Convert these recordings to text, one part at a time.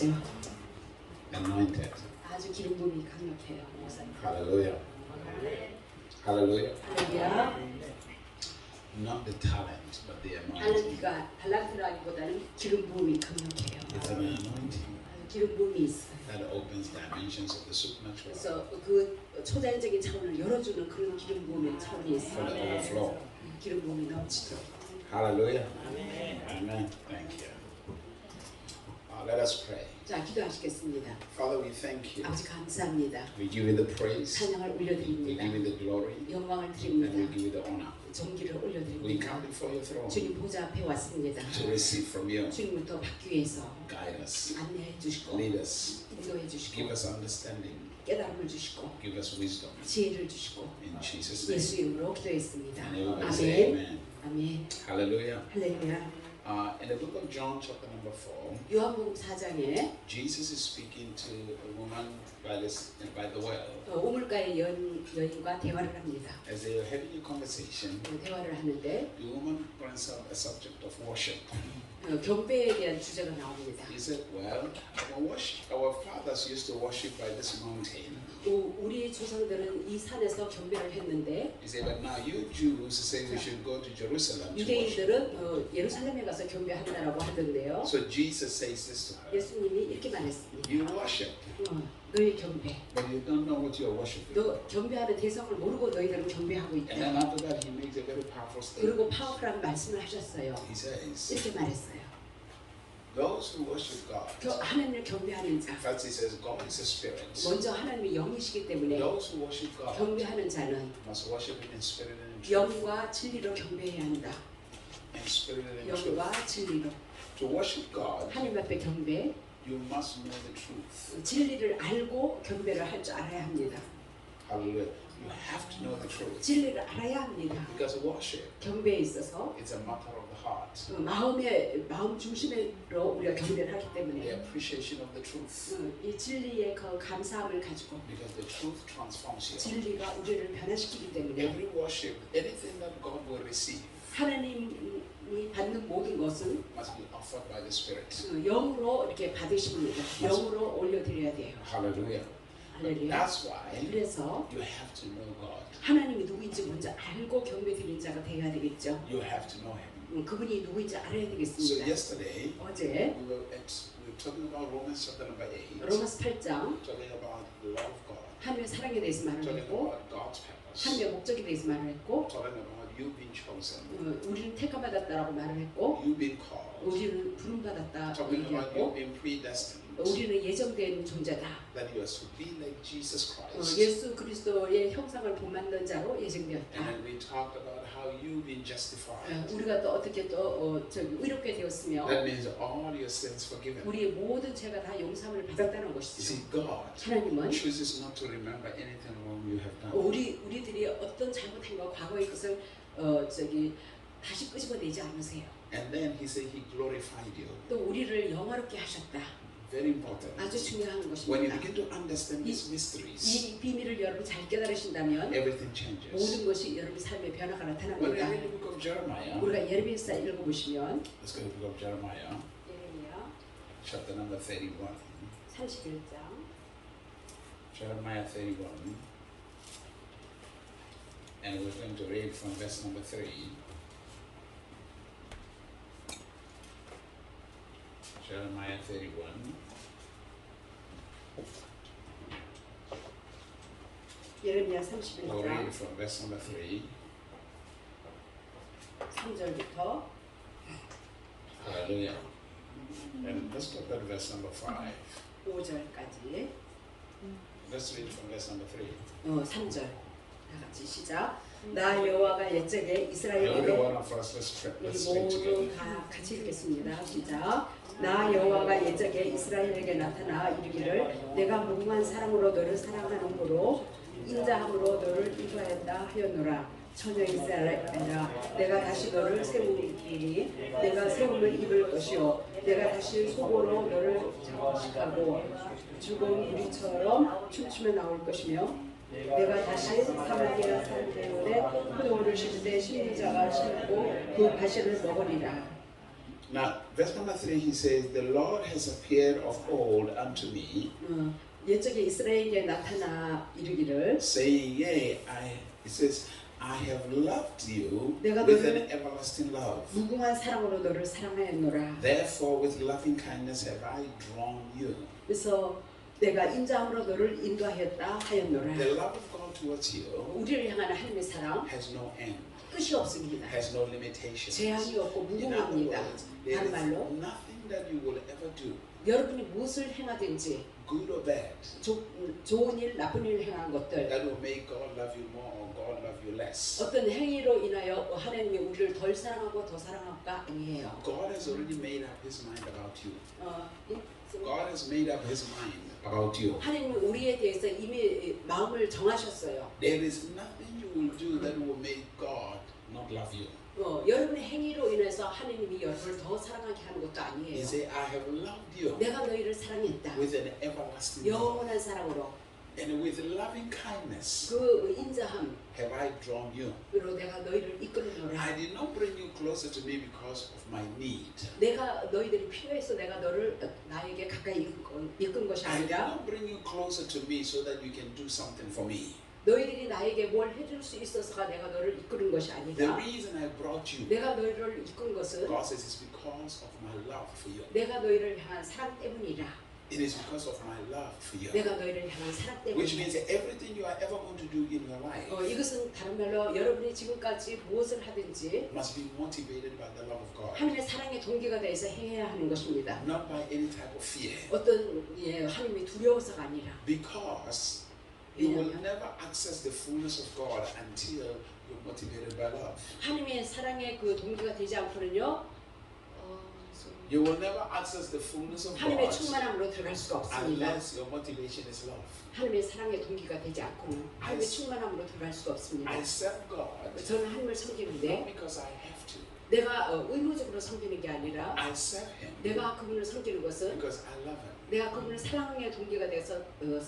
아주 anointed. 아주 기름 부음이 강력해요, 목사님. Hallelujah. Hallelujah. 할렐루야. Not the talent, but the anointing. 달란트라기보다는 기름 부음이 강력해요. It's an anointing 아주 기름 부음이 있어요. that opens dimensions of the supernatural 그래서 그 초자연적인 차원을 열어주는 그런 기름 부음의 차원이 for the 있어요. overflow. 기름 부음이 넘치도록. Hallelujah. Amen. Thank you. Let us pray. 자, 기도하시겠습니다. Father, we thank you. 아버지 감사합니다. We give you the praise. 찬양을 We 올려드립니다. give you the glory. 영광을 And we 드립니다. give you the honor. 존귀를 We 올려드립니다. come before your throne 주님 보좌 앞에 왔습니다. to receive from you. 주님부터 받기 위해서 Guide us. 안내해 주시고 Lead us. 인도해 주시고 Give us understanding. 깨달음을 주시고 Give us wisdom. 지혜를 주시고 In Jesus' name. 예수 이름으로 기도했습니다. And everybody say 아멘. amen. 아멘. Hallelujah. 할렐루야. In the book of John, chapter number 4, 요한복음 4장에 Jesus is speaking to a woman by the well. 우물가의 여인과 대화를 합니다. As they are having a conversation, 대화를 하는데 the woman brings up a subject of worship. 경배에 대한 주제가 나옵니다. He said, well, our fathers used to worship by this mountain. 우리 조상들은 이 산에서 경배를 했는데 He said, but now you Jews say we should go to Jerusalem to worship. 유대인들은 예루살렘에 가서 경배한다라고 하던데요. So Jesus says this to her. 예수님이 이렇게 말했습니다. You worship, 너희 경배. but you don't know what you are worshiping. 너 경배하는 대상을 모르고 너희들은 경배하고 And then 있다. after that, he makes a very powerful 그리고 statement. 파워풀한 말씀을 하셨어요. He says, 이렇게 말했어요. those who worship God, 하나님을 경배하는 자. first he says, God is a spirit. 먼저 하나님이 영이시기 때문에 Those who worship God 경배하는 자는 must worship Him in spirit and in truth. 영과 진리로 경배해야 한다. In spirit and in truth. 영과 진리로. To worship God, 하나님 앞에 경배, you must know the truth. 진리를 알고 경배를 할 줄 알아야 합니다. Hallelujah. You have to know the truth. 진리를 알아야 합니다. Because worship 경배에 있어서 is a matter of the heart. 마음 중심으로 우리가 경배를 하기 The 때문에 appreciation of the truth. 이 진리의 그 감사함을 가지고 Because the truth transforms you. 진리가 우리를 변화시키기 때문에 Every worship, anything that God will receive, 하나님이 받는 모든 것은 must be offered by the Spirit. 영으로 이렇게 받으십니다. 영으로 올려드려야 돼요. Hallelujah. 할렐루야. That's why 그래서 you have to know God. 하나님이 누구인지 먼저 알고 경배 드리는 자가 되어야 되겠죠. You have to know Him. 그분이 누구인지 알아야 So 되겠습니다. yesterday, 어제 we were talking about Romans chapter number 8, 로마서 8장 talking about the love of God, 하나님의 사랑에 대해서 말을 talking 했고 about God's purpose, 하나님의 목적에 대해서 말을 했고 talking about you being chosen, 우리는 택함받았다라고 말을 했고 you being called, 우리는 부름받았다 talking about you 얘기했고 being predestined, 우리는 예정된 존재다. that you are to be like Jesus Christ. 예수 그리스도의 형상을 본받는 자로 And 예정되었다. then we talked about how you've been justified. 우리가 또 어떻게 또 의롭게 되었으며 That means all your sins forgiven. 우리의 모든 죄가 다 용서함을 받았다는 You 것이죠. see, God 하나님은 chooses not to remember anything wrong you have done. 우리들이 어떤 잘못한 거 과거의 것을 다시 끄집어내지 않으세요. And then He said He glorified you. 또 우리를 영화롭게 하셨다. Very important. 아주 중요한 When you 것입니다. begin to understand these mysteries, 이 비밀을 여러분 잘 깨달으신다면 everything changes. 모든 것이 여러분 삶의 변화가 When we 나타납니다. read the book of Jeremiah, 우리가 예레미야서 읽어보시면 let's go to the book of Jeremiah, 예레미야 chapter number 31. 31장 Jeremiah 31. And we're going to read from verse number 3. Jeremiah 31. 예레미야 We'll read 31장 from verse number 3. 3절부터 Hallelujah. And let's look at verse number 5. 5절까지 Let's read from verse number 3. 3절 다 같이 시작. 나 여호와가 옛적에 Every 이스라엘에게 one of us, let's 우리 read together. 모두 다 같이 읽겠습니다. 시작. 나 여호와가 옛적에 이스라엘에게 나타나 이르기를 내가 무궁한 사랑으로 너를 사랑하는므로 인자함으로 너를 인도하였다 하였노라. 처녀 이스라엘아, 내가 다시 너를 세우리니 내가 세움을 입을 것이요 내가 다시 속으로 너를 장식하고 죽은 우리처럼 춤추며 나올 것이며 내가 다시 사마리아 산 때문에 포도원을 심을 때 심는 자가 심고 그 가시를 먹으리라. Now, verse number 3, he says, The Lord has appeared of old unto me, 옛적에 이스라엘에게 나타나 이르기를 saying, it says, I have loved you 내가 with 너를 an everlasting love. 무궁한 사랑으로 너를 사랑하였노라. Therefore, with loving kindness have I drawn you. 그래서 내가 인자함으로 너를 인도하였다 하였노라. The love of God towards you 우리를 향하는 하나님의 사랑 has no end, 끝이 없습니다. has no limitations. 제한이 없고 In other 무궁합니다. words, there 다른 is 말로 nothing that you will ever do, 여러분이 무엇을 행하든지 good or bad, 좋은 일, 나쁜 일 행한 것들 that will make God love you more or God love you less. 어떤 행위로 인하여 하나님이 우리를 덜 사랑하고 더 사랑할까 아니에요. God has already made up His mind about you. 이- God has made up His mind about you. 하나님은 우리에 대해서 이미 마음을 정하셨어요. There is nothing you will do that will make God not love you. 여러분의 행위로 인해서 하나님이 여러분을 더 사랑하게 하는 것도 He 아니에요. said, I have loved you 내가 너희를 사랑했다. with an everlasting love. 영원한 사랑으로 And with loving kindness 그 인자함으로 have I drawn you. 내가 너희를 이끌어노라. I did not bring you closer to me because of my need. 내가 너희들이 필요해서 내가 너를 나에게 가까이 이끈 것이 I did 아니라 not bring you closer to me so that you can do something for me. 너희들이 나에게 뭘 해줄 수 있어서가 내가 너를 이끄는 것이 The 아니라 reason I brought you, 내가 너희를 이끈 것은 God says, is because of my love for you. 내가 너희를 향한 사랑 때문이라. It is because of my love for you. 내가 너희를 향한 사랑 Which means 때문이라. that everything you are ever going to do in your life 이것은 다른 말로 여러분이 지금까지 무엇을 하든지 must be motivated by the love of God, 하나님의 사랑의 동기가 돼서 해야 하는 것입니다. not by any type of fear. 어떤 하나님이 두려워서가 아니라 Because you will never access the fullness of God until you're motivated by love. 하나님의 사랑의 그 동기가 되지 않고는요 You will never access the fullness of 하나님의 God 충만함으로 들어갈 수가 없습니다. unless your motivation is love. 하나님의 사랑의 동기가 되지 않고는 하나님의 충만함으로 들어갈 수가 없습니다. I serve God 저는 하나님을 not 섬기는데 because I have to. 내가 의무적으로 섬기는 게 아니라 I serve Him 내가 그분을 섬기는 것은 because I love Him. 내가 그분을 사랑의 동기가 돼서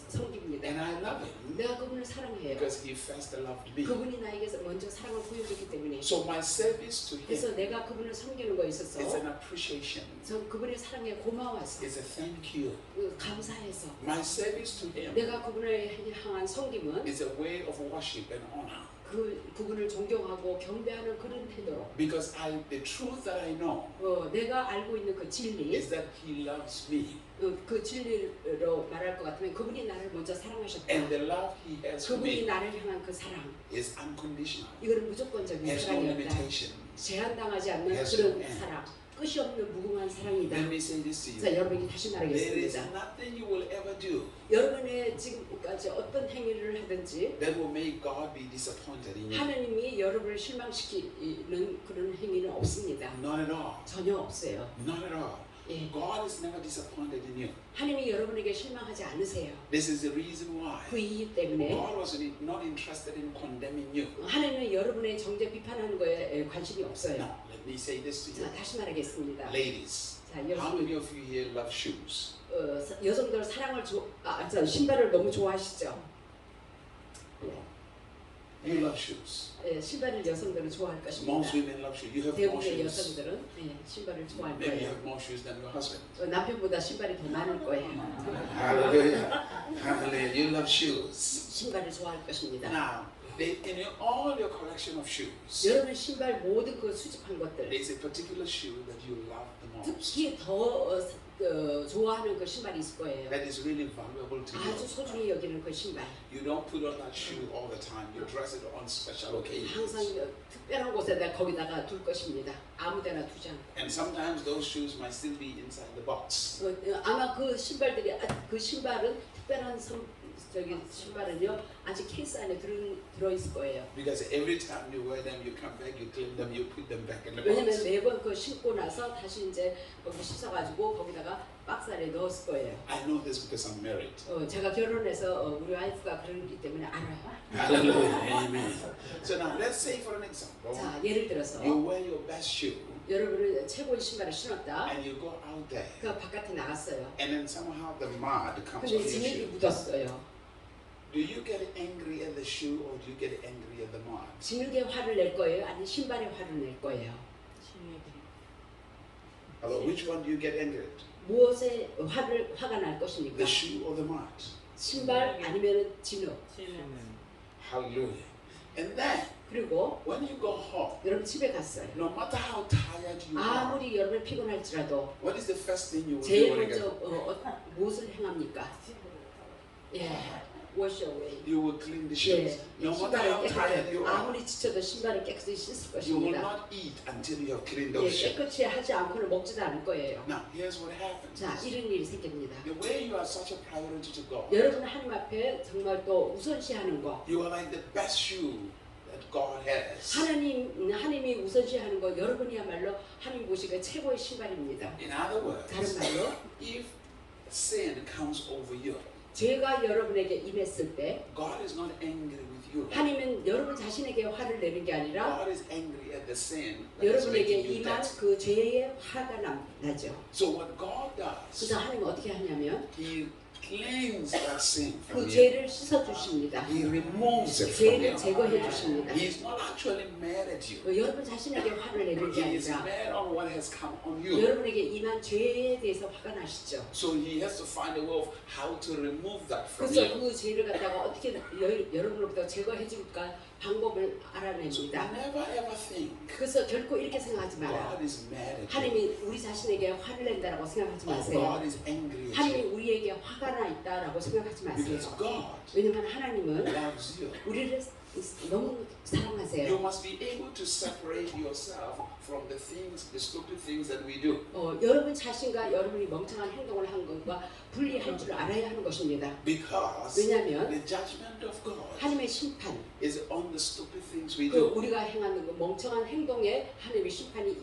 섬깁니다. And I love Him 내가 그분을 사랑해요. because He first loved me. 그분이 나에게서 먼저 사랑을 보여줬기 때문에 So my service to 그래서 Him 내가 그분을 섬기는 거에 있어서 is an appreciation. 저 그분의 사랑에 고마워서 It's a thank you. 감사해서 My service to Him 내가 그분을 향한 섬김은 is a way of worship and honor. 그분을 존경하고 경배하는 그런 태도로 Because the truth that I know 내가 알고 있는 그 진리 is that He loves me. 그 진리로 말할 것 같으면 그분이 나를 먼저 사랑하셨다. And the love He has for 그분이 me 나를 향한 그 사랑 is unconditional. 이거는 무조건적인 Has no 사랑이었다. limitation. 제한당하지 않는 Has 그런 no end. 사랑 끝이 없는 무궁한 사랑이다. Let me say this to 자 you. 여러분이 다시 There is 말하겠습니다. nothing you will ever do 여러분의 지금까지 어떤 행위를 하든지 that will make God be disappointed in you. 하나님이 여러분을 실망시키는 그런 행위는 없습니다. Not at all. 전혀 없어요. Not at all. 예. God is never disappointed in you. 하나님이 여러분에게 실망하지 않으세요. This is the reason why 그 이유 때문에 God was not interested in condemning you. 하나님은 여러분의 정죄 비판하는 거에 관심이 없어요. Now, let me say this to 자 you. 다시 말하겠습니다. Ladies, 자 how 여러분 many of you here love shoes? 여성들 사랑을 신발을 너무 좋아하시죠? You love shoes. 신발을 여성들은 좋아할 것입니다. Most women love shoes. You have more 대부분의 shoes. 여성들은 신발을 좋아할 Maybe you 거예요. have more shoes than your husband. 남편보다 신발이 더 많을 거예요. Hallelujah. Hallelujah. You love shoes. 신발을 좋아할 것입니다. Now, in all your collection of shoes, 여러분 신발 모든 그 수집한 것들 there is a particular shoe that you love the most. 특히 더 좋아하는 그 신발이 있을 거예요. That is really valuable to 아주 you. 소중히 여기는 그 신발. You don't put on that shoe all the time. You dress it on special 항상 occasions. 특별한 곳에다 거기다가 둘 것입니다. 아무데나 두지 않고. And sometimes those shoes might still be inside the box. 아마 그 신발들이 그 신발은 특별한 신발은요 아직 케이스 안에 들어 있을 거예요. Because every time you wear them, you come back, you clean them, you put them back in the 왜냐면 box. 매번 그 신고 나서 다시 이제 거기 씻어가지고 거기다가 박스 안에 넣었을 거예요. I know this because I'm married. 제가 결혼해서 우리 와이프가 그러기 때문에 알아요. Hallelujah. Amen. So now let's say for an example, 자 예를 들어서 you wear your best shoe 여러분은 최고의 신발을 신었다. and you go out there 그 바깥에 나갔어요. and then somehow the mud comes 근데 on your 진흙이 shoe. 묻었어요. Do you get angry at the shoe or do you get angry at the mud? 진흙에 화를 낼 거예요? 아니 신발에 화를 낼 거예요? Hello, which one do you get angry at? 무엇에 화가 날 것입니까? The shoe or the mat? 신발 아니면 진흙. Hallelujah. And then, 그리고 when you go home, 여러분 집에 갔어요. no matter how tired you are, 아무리 여러분 피곤할지라도 what is the first thing you will do 제일 when you 먼저 get 무엇을 행합니까? 예, wash away. You will clean the shoes. 예, No matter how 신발을 tired 깨끗이 you are, 아무리 지쳐도 신발을 깨끗이 씻을 you will 것입니다. not eat until you have cleaned 예, those shoes. 깨끗이 하지 않고는 먹지도 않을 거예요. Now, here's what happens. 자, 이런 일이 생깁니다. The way you are such a priority to God, 여러분 하나님 앞에 정말 또 우선시하는 거. you are like the best shoe that God has. 하나님이 우선시하는 거 여러분이야말로 하나님 보시기에 최고의 신발입니다. In other words, 다른 말로 if sin comes over you, 죄가 여러분에게 임했을 때 God is not angry with you. 하나님은 여러분 자신에게 화를 내는 게 아니라 God is angry at the sin that is 여러분에게 making you 임한 dead. 그 죄의 화가 나죠. So what God does, 그래서 하나님은 어떻게 하냐면 He cleans that sin 그 from you. 죄를 씻어 주십니다. He removes it from 죄를 you. 제거해 주십니다. He's not actually mad at you. 여러분 자신에게 화를 내는 게 He is 아니라 mad on what has come on you. 여러분에게 임한 죄에 대해서 화가 나시죠. So He has to find a way of how to remove that from 그래서 you. 그 죄를 갖다가 어떻게 여러분으로부터 제거해 줄까 방법을 So 알아냅니다. never ever think 그래서 결코 이렇게 생각하지 마라. God is mad at you. 하나님이 우리 자신에게 화를 낸다라고 생각하지 Or 마세요. God is angry at 하나님이 you. 우리에게 화가 나 있다라고 생각하지 마세요. Because God 왜냐하면 하나님은 loves you. 우리를 너무 You 사랑하세요. must be able to separate yourself from the things, the stupid things that we do. 여러분 자신과 여러분이 멍청한 행동을 한 것과 분리할 줄 알아야 하는 것입니다. Because 왜냐하면 the judgment of God 하나님의 심판, is on the stupid things we 그 do. 우리가 행하는 그 멍청한 행동에 하나님의 심판이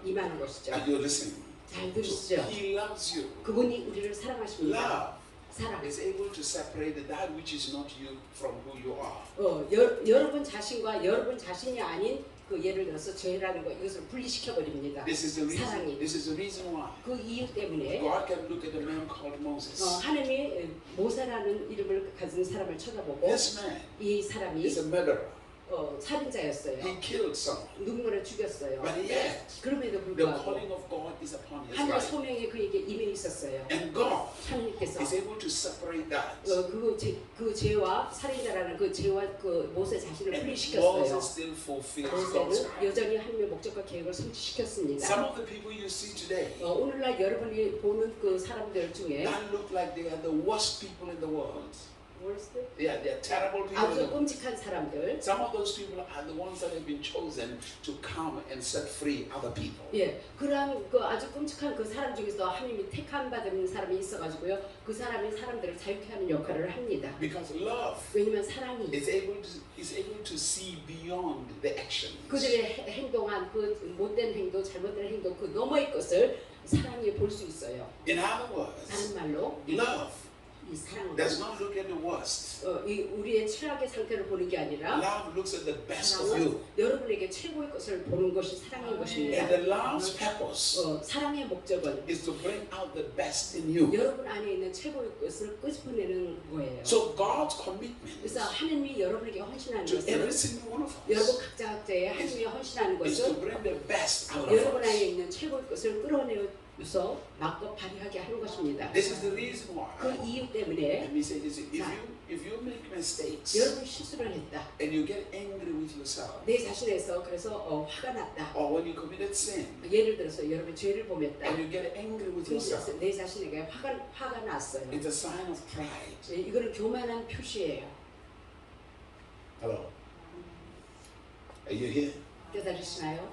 임하는 것이죠. Are you listening? 잘 들으시죠? He loves you. 그분이 우리를 사랑하십니다. Love 사랑. is able to separate that which is not you from who you are. 여러분 자신과 여러분 자신이 아닌 그 예를 들어서 죄라는 거 이것을 분리시켜 버립니다. This is the reason. 사랑이. This is the reason why 그 이유 때문에 God can look at a man called Moses. 하나님이 모세라는 이름을 가진 사람을 쳐다보고 This man 이 사람이 is a murderer. 살인자였어요. He killed someone. 누군가를 죽였어요. But yet, 그럼에도 the 불구하고 calling of God is upon his 하나님의 life. 소명이 그에게 임해 있었어요. And God 하나님께서 is able to separate that. 그 죄와 살인자라는 그 죄와 그 모세 자신을 And 분리시켰어요. Moses still fulfills God's 모세는 plan. 여전히 하나님의 목적과 계획을 Some 성취시켰습니다. of the people you see today 오늘날 여러분이 보는 그 사람들 중에 that look like they are the worst people in the world. They're terrible people. in the 아주 world. 끔찍한 사람들, Some of those people are the ones that have been chosen to come and set free other people. 예, 그러한 그 아주 끔찍한 그 사람 중에서 하나님이 택함 받은 사람이 있어가지고요, 그 사람이 사람들을 자유케 하는 역할을 합니다. Because love 왜냐면 사랑이 is able to see beyond the actions. 그들의 행동한 그 못된 행동, 잘못된 행동 그 너머의 것을 사랑이 볼 수 있어요. In other words, 다른 말로 love 이 사랑은 does not look at the worst. 우리의 최악의 상태를 보는 게 아니라 Love looks at the best of 사랑은 you. 여러분에게 최고의 것을 보는 것이 사랑인 것입니다. And the love's purpose 사랑의 목적은 is to bring out the best in you. 여러분 안에 있는 최고의 것을 끄집어내는 거예요. So God's commitment 그래서 하나님이 여러분에게 헌신하는 to every 것은 single one of 여러분 us 각자 각자의 하나님이 헌신하는 is to 것은 bring the best out of 여러분 안에 us. 있는 최고의 것을 끌어내서 마음껏 발휘하게 하는 것입니다. This is the reason why. 그 이유 때문에 Let me say this: if you make mistakes 여러분 실수를 했다. and you get angry with yourself, 내 자신에서 그래서 화가 났다. or when you committed sin 예를 들어서 여러분 죄를 범했다. and you get angry with yourself, 내 자신에게 화가 났어요. it's a sign of pride. 이거는 교만한 표시예요. Hello, are you here? 깨달으시나요?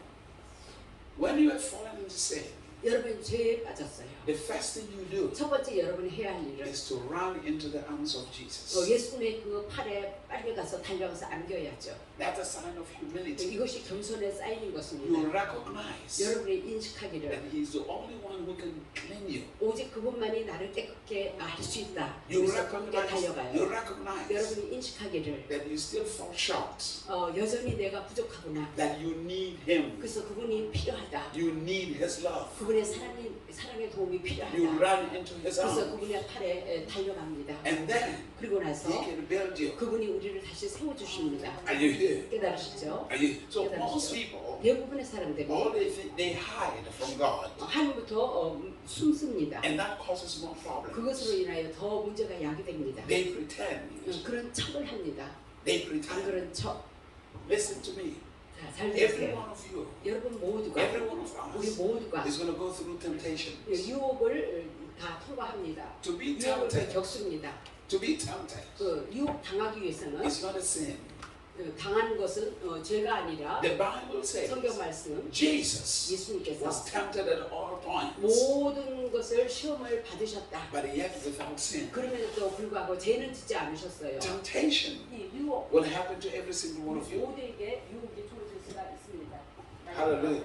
When you have fallen into sin, 여러분 죄에 빠졌어요. the first thing you do 첫 번째 여러분이 해야 할 일은 is to run into the arms of Jesus. 예수님의 그 팔에 빨리 가서 달려가서 안겨야죠. That's a sign of humility. 이것이 겸손에 쌓이는 You 것입니다. recognize 여러분이 인식하기를 that He's the only one who can clean you. 오직 그분만이 나를 깨끗게 할 수 있다. You 그래서 그분께 달려가요. recognize 여러분이 인식하기를 that you still fall short. 여전히 내가 부족하구나. That you need Him. 그래서 그분이 필요하다. You need His love. 그분의 그분의 사랑의 도움이 You 필요하다. run into His 그래서 arms. 그분의 팔에 달려갑니다. And then 그리고 나서 He can build you. 그분이 우리를 다시 세워주십니다. Are you here? 깨달으시죠? Are you? So most people, 대부분의 사람들이 all they think they hide from God, 하나님부터 숨습니다. and that causes more problems. 그것으로 인하여 더 문제가 야기됩니다. They pretend. 그런 척을 합니다. They 안 pretend. 그런 척. Listen to me. 자, 잘 Every 들으세요. one of you, 여러분 모두가 every one of 우리 us 모두가 is going to go through temptations. 유혹을 다 통과합니다. To be 유혹을 tempted, 겪습니다. to be tempted 그 유혹 당하기 위해서는 is not a sin. 당하는 것은 죄가 아니라 The Bible says 성경 말씀 Jesus 예수님께서 was tempted at all points, 모든 것을 시험을 받으셨다. but yet without sin. 그럼에도 불구하고 죄는 짓지 않으셨어요. Temptation 이 유혹 will happen to every single one of you. 모두에게 유혹이 주어질 수가 있습니다. Hallelujah.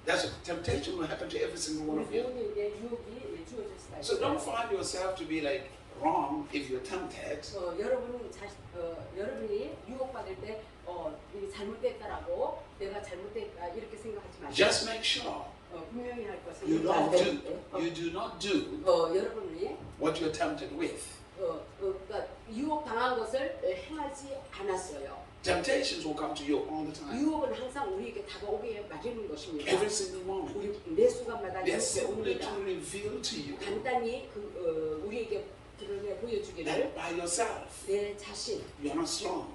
That's temptation will happen to every single one of you. 모두에게 유혹이 주어질 수가 So don't 있어요. find yourself to be like wrong if you're tempted. 여러분이 유혹받을 때 이게 잘못됐다라고 내가 잘못됐다 이렇게 생각하지 마세요. Just make sure 분명히 할 것은 you 안 don't 되는데, do, you do not do 여러분이 what you're tempted with. 그러니까 유혹 당한 것을 행하지 않았어요. Temptations will come to you all the time. 유혹은 항상 우리에게 다가오게 마련인 것입니다. Every single moment. 우리 매 순간마다 They're 유혹이 simply to 옵니다. reveal to you 간단히 우리에게 드러내 보여주기를 that by yourself 내 자신, you're not strong.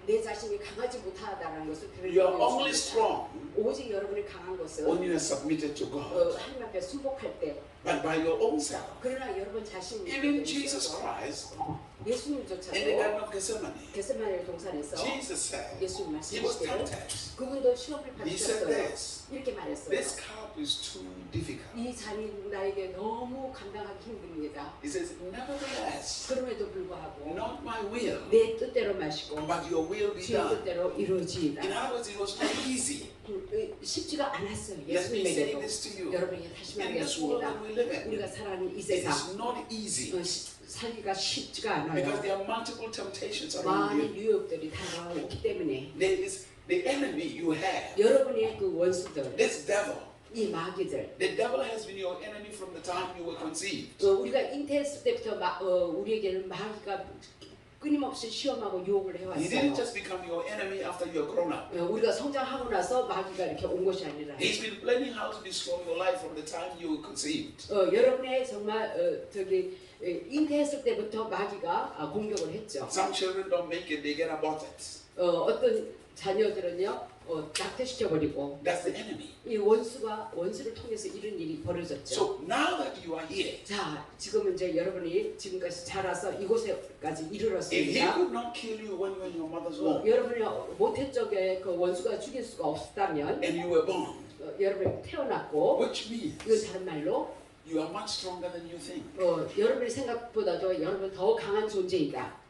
내 자신이 강하지 못하다는 것을 You're only 드러내주십니다. strong 오직 여러분이 강한 것은 when you are submitted to God. 하나님 앞에 순복할 때. But by your own self. 그러나 여러분 자신이 Even Jesus Christ in the 예수님조차도 Garden of Gethsemane, 겟세마네 동산에서 Jesus said 예수님 he was 말씀하시기를 tempted. 그분도 시험을 He said 받으셨어요. this, 이렇게 말했어요. this cup is too difficult. 이 잔이 나에게 너무 감당하기 힘듭니다. He says, nevertheless, 그럼에도 불구하고 not my will, 내 뜻대로 마시고 but your will be 주의 done. 뜻대로 이루어지이다. In other words, it was not easy. 쉽지가 않았어요. Let me say 예수님에게도. this to you. 여러분에게 다시 In this world 말하겠습니다. that we live in, 우리가 살아가는 이 it 세상 is not easy 살기가 쉽지가 않아요. because there are multiple temptations around 많은 you. 유혹들이 다가오기 때문에 There is the enemy you have, 여러분의 그 원수들, this devil. 이 마귀들, The devil has been your enemy from the time you were conceived. 우리가 잉태했을 때부터 우리에게는 마귀가 끊임없이 시험하고 유혹을 He didn't 해왔어요. just become your enemy after you're grown up. 우리가 성장하고 나서 마귀가 이렇게 온 것이 아니라 He's been planning how to destroy your life from the time you were conceived. 여러분의 정말 잉태했을 때부터 마귀가 공격을 했죠. Some children don't make it, they get aborted. 어떤 자녀들은요 낙태시켜버리고 That's the enemy. 이 원수를 통해서 이런 일이 벌어졌죠. So now that you are here, 자, 지금은 이제 여러분이 지금까지 자라서 이곳에까지 if he 이르렀습니다. could not kill you when you were in your mother's womb 여러분이 모태 쪽에 그 원수가 죽일 수가 없었다면 and you were born, 여러분이 태어났고 which means 이건 다른 말로 you are much stronger than you think. 여러분의 생각보다도 여러분 더 강한 존재이다.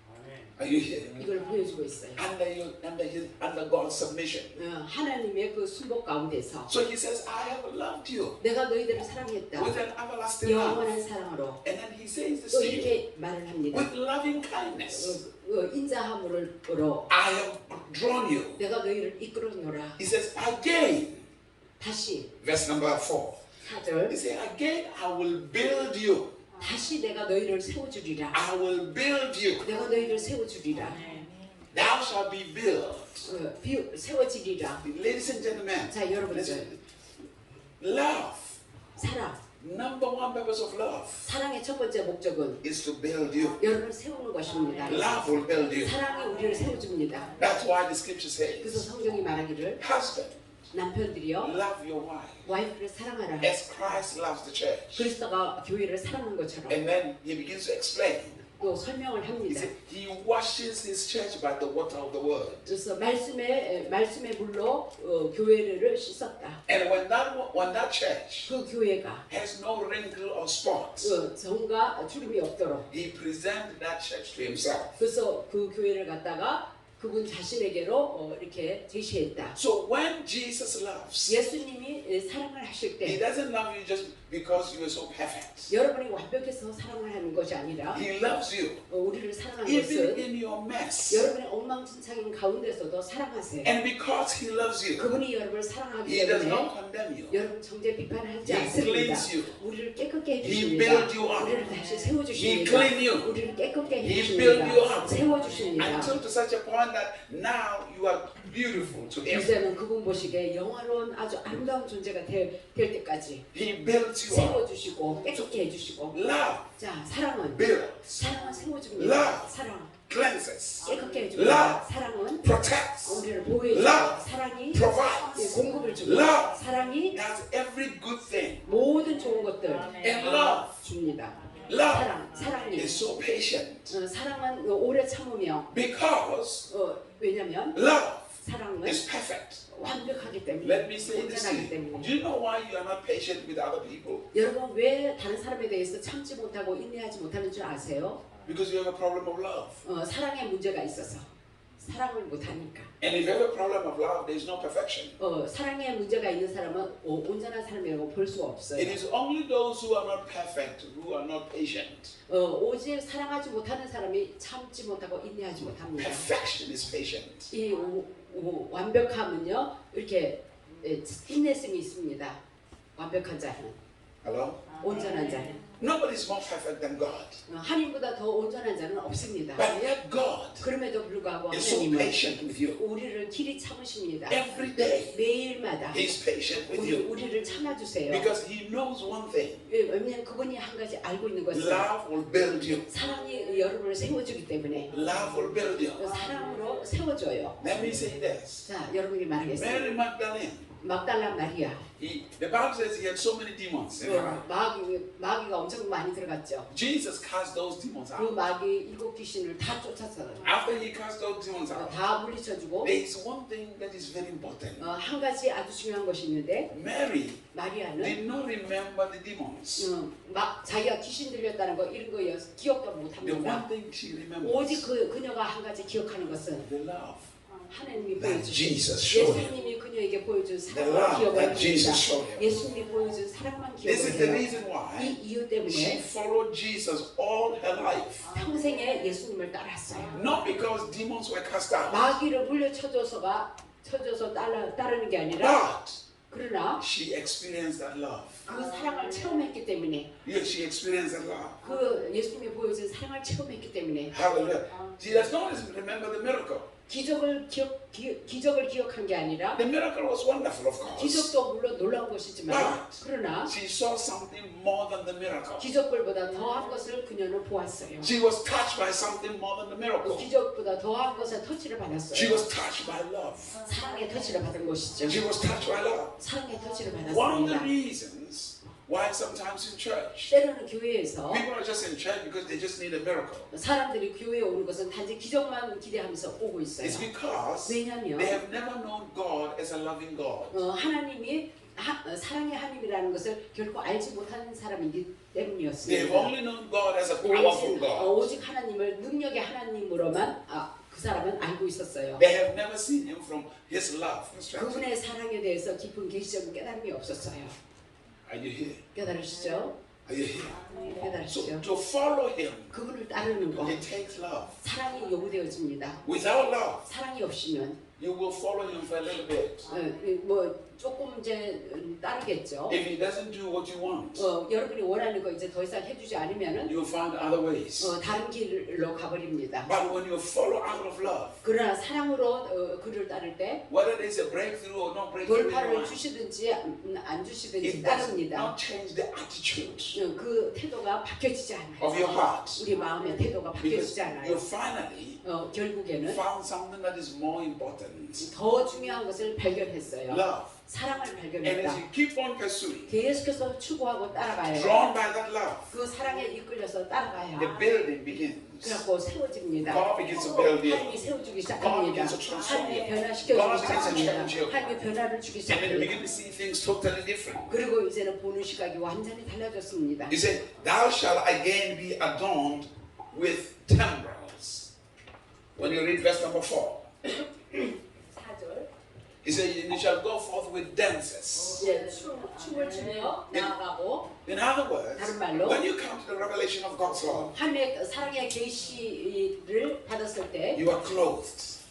Are you here? 이걸 보여주고 있어요. Under God's submission. 하나님의 그 순복 가운데서 So he says, I have loved you 내가 너희들을 사랑했다. with an everlasting love. 영원한 사랑으로. And then he says this 또 to you, 이렇게 말을 합니다. with loving kindness. 인자함으로 I have drawn you. 내가 너희를 이끌어노라. He says, again, 다시 verse number 4. 4절 He says, again, I will build you. 다시 내가 너희를 세워주리라. I will build you. 내가 너희를 세워주리라. Thou shalt be built. 세워지리라. Ladies and gentlemen, 자, 여러분들. listen. Love. 사랑. Number one purpose of love 사랑의 첫 번째 목적은 is to build you. 여러분을 세우는 것입니다. Love will build you. 사랑이 우리를 세워줍니다. That's why the scripture 그래서 says, 성경이 말하기를 husband, 남편들이요 love your wife 와이프를 사랑하라. as Christ loves the church. 그리스도가 교회를 사랑하는 것처럼 And then he begins to explain. 또 설명을 He 합니다. said, he washes his church by the water of the word. 그래서 말씀의 물로 교회를 씻었다. And when that church 그 교회가 has no wrinkle or spot, 정과 주름이 없도록 he presented that church to himself. 그래서 그 교회를 갖다가 그분 자신에게로 이렇게 제시했다. So when Jesus loves, 예수님이 사랑을 하실 He 때 doesn't love you just because you are so perfect. 여러분이 완벽해서 사랑을 하는 것이 아니라 He loves you 우리를 사랑하는 even 것은 in your mess. 여러분의 엉망진창인 가운데서도 사랑하세요. And because He loves you, 그분이 여러분을 사랑하기 He does 때문에 not condemn you. 여러분 정죄 비판하지 He 않습니다. cleans you. 우리를 깨끗게 He 해주십니다. build you up. 우리를 다시 He 세워주십니다. clean you. 우리를 깨끗게 He build you 해주십니다. up 세워주십니다. until to such a point that now you are beautiful to Him. 이제는 그분 보시기에 영화로운 아주 아름다운 존재가 될 때까지 He builds you up. 세워주시고 깨끗게 해주시고 Love 자 사랑은 builds, 세워줍니다. Love. 사랑 cleanses, 깨끗게 해줍니다. Love. 사랑은 protects, 우리를 보호해주고 Love. 사랑이 provides. 공급을 주고 Love. 사랑이 That's every good thing. 모든 좋은 것들 And love, 줍니다. love 사랑이 is so patient 사랑은 오래 참으며 because 왜냐면 love 사랑은 is perfect. 완벽하기 때문에 Let me say this to 온전하기 you. 때문에 Do you know why you are not patient with other people? 여러분 왜 다른 사람에 대해서 참지 못하고 인내하지 못하는 줄 아세요? Because you have a problem of love. 사랑에 문제가 있어서 사랑을 못하니까 And if you have a problem of love, there is no perfection. 사랑에 문제가 있는 사람은 온전한 사람이라고 볼 수가 없어요. It is only those who are not perfect who are not patient. 오직 사랑하지 못하는 사람이 참지 못하고 인내하지 못합니다. Perfection is patient. 이 완벽함은요 이렇게 인내심이 있습니다. 완벽한 자는 Hello? 온전한 자는 Nobody is more perfect than God. 하나님보다 더 온전한 자는 없습니다. But yet God 그럼에도 불구하고 is so 하나님은 patient with you. 우리를 길이 참으십니다. Every day 매일마다 He's patient with you. 우리를 참아주세요. Because He knows one thing. 왜냐하면 그분이 한 가지 알고 있는 것은 Love will build you. 사랑이 여러분을 세워주기 때문에 Love will build you. 사랑으로 세워줘요. Let me say this. 자, 여러분이 말하겠습니다. Mary Magdalene. 막달라 마리아. The Bible says he had so many demons. 마귀가 엄청 많이 들어갔죠. Jesus cast those demons 그 out. 마귀 7귀신을 다 쫓았어요. After he cast those demons out, 다 물리쳐주고 there is one thing that is very important. 한 가지 아주 중요한 것이 있는데 Mary 마리아는 did not remember the demons. 막 자기가 귀신 들렸다는 거 이런 거 기억도 The 못합니다. one thing she remembers, 오직 그녀가 한 가지 기억하는 것은 the love 하나님이 that 보여주신 Jesus showed him. 예수님이 그녀에게 보여준 The 사랑만 love 기억을 that 합니다. Jesus showed him. 예수님이 보여준 사랑만 This is 기억을 the 해요. reason 이 why 이유 she 때문에 followed Jesus all her life. 평생에 예수님을 따랐어요. Not because demons were cast out, 마귀를 물려쳐줘서 따르는 게 아니라 but 그러나 she experienced that love. 그 사랑을 체험했기 때문에 Yes, she experienced that love. 그 예수님이 보여준 사랑을 체험했기 때문에 Hallelujah. She does not remember the miracle. 기적을 기억한 게 아니라 The miracle was wonderful, of course. 기적도 물론 놀라운 것이지만 그러나 She saw something more than the miracle. 기적들보다 더한 것을 그녀는 보았어요. She was touched by something more than the miracle. 기적보다 더한 것에 터치를 She 받았어요. was touched by love. 사랑의 터치를 받은 것이죠. She was touched by love. 사랑의 터치를 One of the 받았습니다. reasons why sometimes in church 때로는 교회에서 people are just in church because they just need a miracle. 사람들이 교회에 오는 것은 단지 기적만 기대하면서 오고 있어요. It's because 왜냐하면 they have never known God as a loving God. 하나님이 사랑의 하나님이라는 것을 결코 알지 못하는 사람이기 They've 때문이었습니다. only known God as a powerful God. 오직 하나님을 능력의 하나님으로만 그 사람은 알고 있었어요. They have never seen Him from His love perspective. 그분의 사랑에 대해서 깊은 계시적인 깨달음이 없었어요. Are you here? 깨달으시죠? Are you here? So 깨달으시죠? to follow Him, 그분을 따르는 거 it takes love. 사랑이 요구되어집니다. Without love, 사랑이 없이면 you will follow Him for a little bit. 뭐 조금 이제 따르겠죠. If He doesn't do what you want, 여러분이 원하는 거 이제 더 이상 해주지 않으면은 you'll find other ways. 다른 길로 가버립니다. But when you follow out of love, 그러나 사랑으로 그를 따를 때 whether there's a breakthrough or no breakthrough in your 돌파를 life, 주시든지 안 주시든지 it does 따릅니다. not change the attitude 그 태도가 바뀌어지지 of your 않아요. heart. 우리 마음의 태도가 Because 바뀌어지지 you 않아요. finally 결국에는 found something that is more important. 더 중요한 것을 발견했어요. Love. 사랑을 And as 발견했다. you keep on pursuing, 계속해서 추구하고 따라가요. drawn by that love, 그 사랑에 이끌려서 따라가야. the building begins. 그래갖고 세워집니다. God begins to build you. 하나님이 세워주기 God 시작합니다. begins to transform 하나님이 you. 변화시켜주기 God begins to 시작합니다. change you. 하나님이 변화를 주기 And then you 시작합니다. begin to see things totally different. 그리고 이제는 보는 시각이 완전히 달라졌습니다. He said, "Thou shalt again be adorned with timbrels." When you read verse number 4, 4절. He said, "And you shall go forth with dances." 예, 춤을 추며 나아가고. In other words, 다른 말로, when you come to the revelation of God's love, 하나님의 사랑의 계시를 받았을 때 you are clothed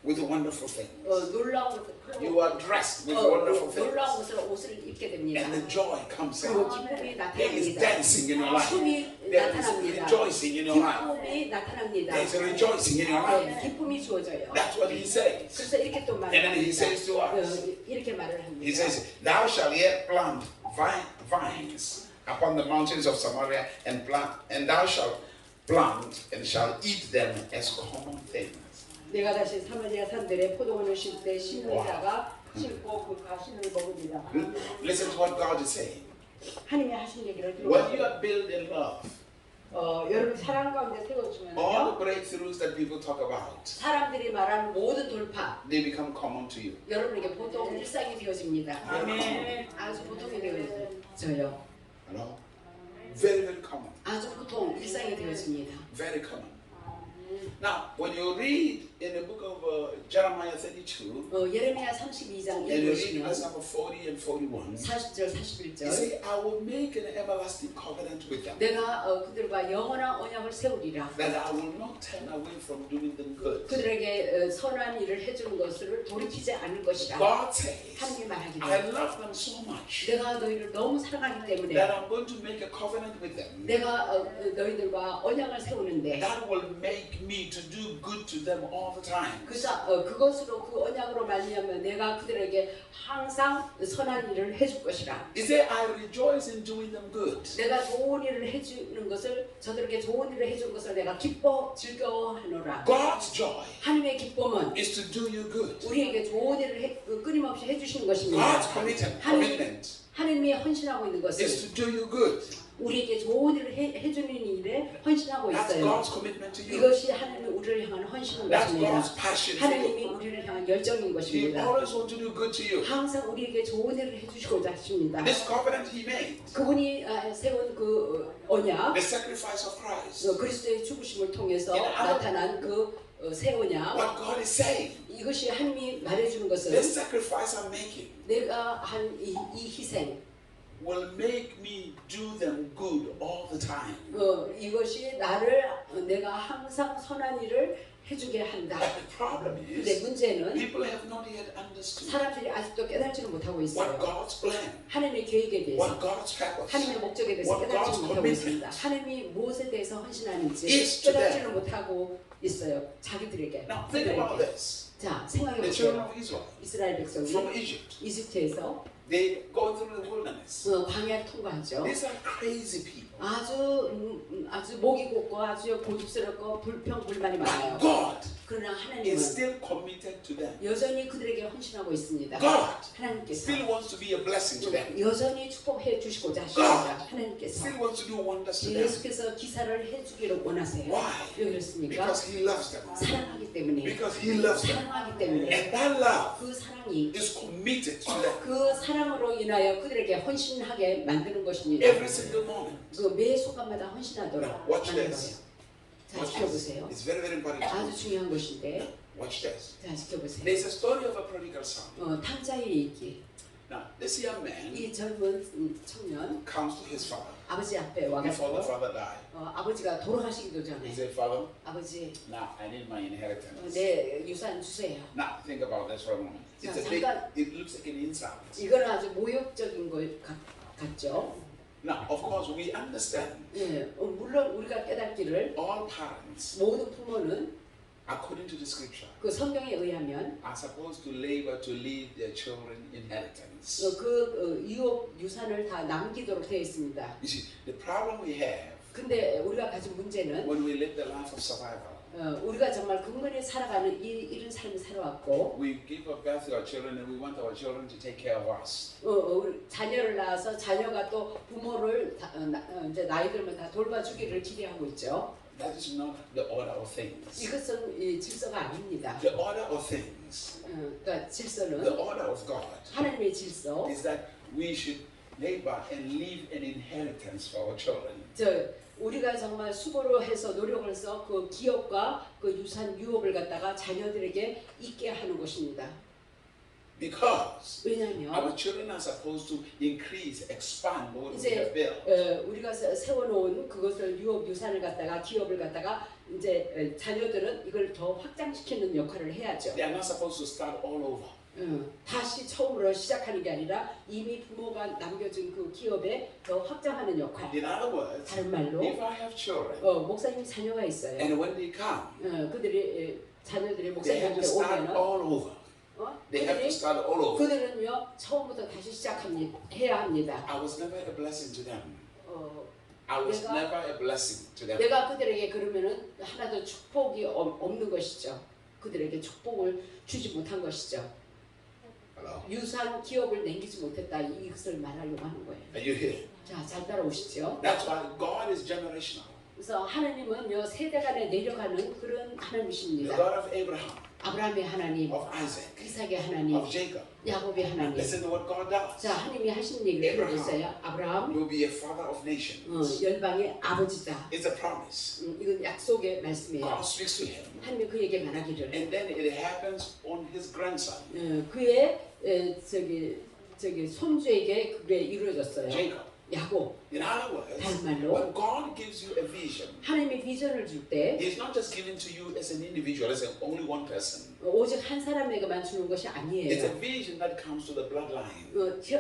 with wonderful things. 놀라운 것을 You are dressed with wonderful 놀라운 things. 것을 옷을 입게 됩니다. And the joy comes 그리고 out. 기쁨이 There is 나타납니다. dancing in your life. 춤이 There is 나타납니다. rejoicing in your life. 기쁨이 나타납니다. There is a rejoicing in your life. 네, 기쁨이 주어져요. That's what he says. 그래서 이렇게 또 And then he 말합니다. says to us, 이렇게 말을 he 합니다. says, "Thou shalt yet plant vines upon the mountains of Samaria, and thou shalt plant and shalt eat them as common things." 내가 다시 사마리아 산들의 포도원을 심을 때 심는 자가 심고 그 가시를 먹으리라. Listen to what God is saying. 하나님이 하신 얘기를 When you 들어보세요. are built in love, 여러분 사랑 가운데 all 세워주면요. the breakthroughs that people talk about, 사람들이 말하는 모든 돌파 they become common to you. 여러분에게 보통 일상이 되어집니다. 아멘. 아주 보통이 되어져요. Hello? Very, very common. 아주 보통 일상이 되어집니다. Very common. Now, when you read in the book of Jeremiah 32, 예레미야 32장 and you read 읽으시면 verse number 40 and 41, 40절 he 41절 says, "I will make an everlasting covenant with them, 내가 그들과 영원한 언약을 세우리라. that I will not turn away from doing them good." 그들에게 선한 일을 해주는 것을 돌이키지 않을 것이라. God says, 하나님이 말하기를 "I love them so much 내가 너희를 너무 사랑하기 때문에 that I'm going to make a covenant with them 내가 너희들과 언약을 세우는데 that will make me to do good to them all the time." 그것으로 그 언약으로 말미암아 내가 그들에게 항상 선한 일을 해줄 것이라. He said, "I rejoice in doing them good." 내가 좋은 일을 해주는 것을 저들에게 좋은 일을 해주는 것을 내가 기뻐 즐거워하노라. God's joy 하나님의 기쁨은 is to do you good. 우리에게 좋은 일을 끊임없이 해주시는 것입니다. God's commitment 하나님이 헌신하고 있는 것은 is to do you good. 우리에게 좋은 일을 해주는 일에 헌신하고 That's 있어요. God's commitment to you. 이것이 하나님이 우리를 향한 헌신인 That's 것입니다. God's passion for 하나님이 you. 우리를 향한 열정인 He 것입니다. always wants to do good to you. 항상 우리에게 좋은 일을 해주시고자 하십니다. This covenant He made, 그분이 세운 그 언약, the sacrifice of Christ, 그리스도의 죽으심을 통해서 Yeah, I don't- 나타난 그 새 언약, what God is saying, 이것이 하나님이 말해주는 것은 this sacrifice I'm making 내가 한 이 희생, will make me do them good all the time. 이것이 내가 항상 선한 일을 해주게 한다. But the problem 근데 is, 문제는 people have not yet understood 사람들이 아직도 깨달지는 못하고 what 있어요. God's plan, 하나님의 계획에 대해서, what God's purpose, 하나님의 목적에 대해서 what 깨달지 God's 못하고 있습니다. commitment 하나님이 무엇에 대해서 헌신하는지 is to them. 깨달지는 못하고 있어요. 자기들에게. Now think about 그들에게. this. 자, 생각해 The children 보세요. of Israel 이스라엘 백성이 from Egypt, 이집트에서 they go through the wilderness. 광야를 통과하죠. These are crazy people. 아주 목이 곱고 아주 고집스럽고 불평불만이 많아요. But God 그러나 is 하나님은 still committed to them. 여전히 그들에게 헌신하고 있습니다. God 하나님께서 still wants to be a blessing to them. 여전히 축복해 주시고자 하십니다. 하나님께서 Still wants to do wonders to them. 예수께서 기사를 해주기를 원하세요. Why? 왜 그렇습니까? Because He loves them. 사랑하기 때문에. Because He loves them. 사랑하기 때문에. And that love 그 사랑이 is committed to them 그 사랑으로 인하여 그들에게 헌신하게 만드는 것입니다. every single moment. 그 매 순간마다 헌신하도록 Watch 하는 this. 거예요. 자, Watch 지켜보세요. this. It's very, very important. 아주 중요한 것인데, Watch this. 자, 지켜보세요. There's a story of a prodigal son. 탕자의 얘기. Now, this young man 이 젊은 청년 comes to his father 아버지 앞에 before the 와가지고 father died. 아버지가 돌아가시기도 He 전에 said, "Father, 아버지 now I need my inheritance." 내 유산 주세요. Now, think about this for a moment. It's a 자, big, 잠깐. it looks like an insult. 이거는 아주 모욕적인 것 같죠. Now, of course, we understand 예, 물론 우리가 깨닫기를 all parents, 모든 부모는 according to the scripture, 그 성경에 의하면 are supposed to labor to leave their children inheritance. 유산을 다 남기도록 되어 있습니다. You see, the problem we have 근데 우리가 가진 문제는 when we live the life of survival, 우리가 정말 근근히 살아가는 이런 삶을 살아왔고 we give birth to our children and we want our children to take care of us. 자녀를 낳아서 자녀가 또 부모를 이제 나이 들면 다 돌봐주기를 기대하고 있죠. That is not the order of things. 이것은 이 질서가 아닙니다. The order of things, 그러니까 질서는 the order of God, 하나님의 질서. is that we should labor and leave an inheritance for our children. 우리가 정말 수고를 해서 노력을 해서 그 기업과 그 유업을 갖다가 자녀들에게 있게 하는 것입니다. Because 왜냐하면 our children are supposed to increase, expand what we 이제 have built. 우리가 세워놓은 그것을 유산을 갖다가 기업을 갖다가 이제 자녀들은 이걸 더 확장시키는 역할을 해야죠. They are not supposed to start all over. 다시 처음으로 시작하는 게 아니라 이미 부모가 남겨준 그 기업에 더 확장하는 역할. In other words, 다른 말로 if I have children 목사님 자녀가 있어요. and when they come, 그들이 자녀들이 they have to 목사님한테 start 오면은 all over. They have to start all over. 그들은요 처음부터 다시 해야 합니다. I was never a blessing to them. 어, I was 내가- never a blessing to them. 내가 그들에게 그러면은 하나도 축복이 없는 것이죠. 그들에게 축복을 주지 못한 것이죠. Hello? 유산 기업을 남기지 못했다 이것을 말하려고 하는 거예요. Are you here? 자, 잘 따라오시죠. That's why God is generational. 그래서 하나님은요 세대간에 내려가는 그런 The 하나님이십니다. God of Abraham, 아브라함의 하나님, of Isaac, 이삭의 하나님, of Jacob. 야곱의 하나님. Listen to what God does. 자, 하나님이 하신 얘기를 들어보세요. 아브라함, You'll be a father of nations. 열방의 아버지다. It's a promise. 이건 약속의 말씀이에요. God speaks to him. 하나님이 그에게 말하기를 And then it happens on his grandson, 그의 저기 손주에게 그게 이루어졌어요. Jacob. 야곱. In other words, 다른 말로 when God gives you a vision, 하나님이 비전을 줄 때 He's not just given to you as an individual, as only one person. 오직 한 사람에게만 주는 것이 It's a 아니에요. vision that comes to the bloodline.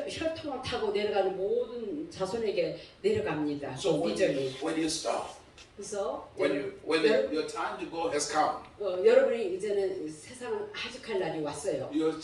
혈통을 타고 내려가는 모든 자손에게 내려갑니다. So 그 비전이. when you stop, 그래서 when your time to go has come, 여러분이 이제는 세상을 하직할 날이 왔어요. your